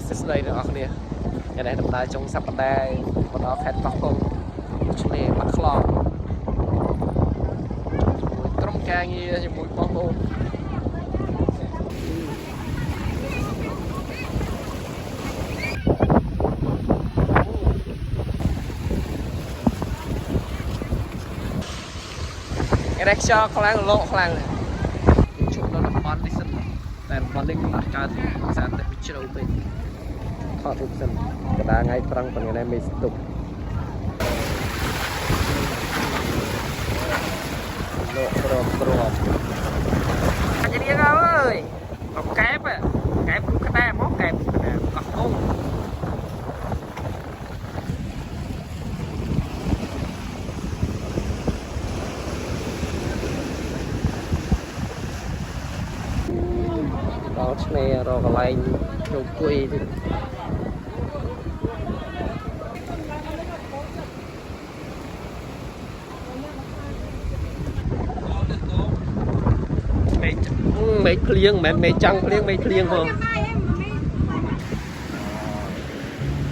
សិស្ដីទាំងអស់គ្នាយ៉ាងនេះដំណើរចុងសប្តាហ៍មកដល់ខេត្តកោះកុងឆ្នេរបាត់ខ្លងជាមួយក្រុមការងារជាមួយបងប្អូននេះខ្យល់ខ្លាំងលោកខ្លាំងជុំនៅតំបន់នេះសិនតែតំបន់នេះខ្ញុំអត់កើតសារតែជ្រៅពេកថតរូបសិនកណ្ដាលថ្ងៃប្រឹងប៉ុន្តែមេស្ទុកលោកព្រមអញ្ចឹងអើយមកកែបពុកក្តាមកកែបពុកក្តាកោះកុងដល់ឆ្នេររកកន្លែងជោគគួយទៀតមេឃភ្លៀងមិនមែនមេឃចង់ភ្លៀងមេឃភ្លៀងផង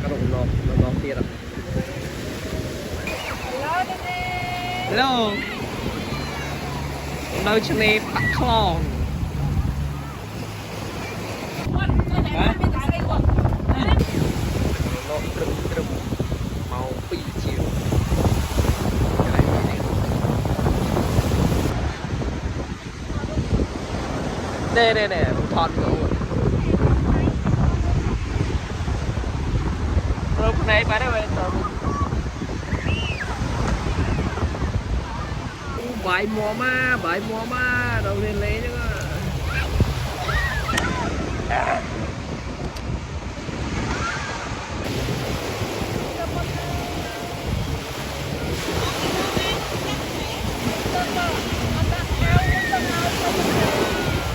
ក្រុមលោកទៀតហ៎ឡូនៅឆ្នេរបាក់ខ្លងលោកត្រឹមមក2ជាវនេះថតទៅរូបផ្នែកបាទវិញទៅបាយមួម៉ាដល់នេះលេងហ្នឹង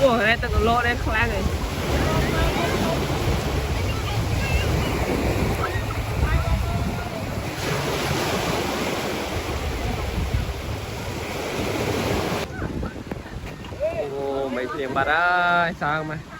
អូនេះទឹកលោនេះខ្លាំងហីអូមិនភ្លៀងបាត់ហើយសើមក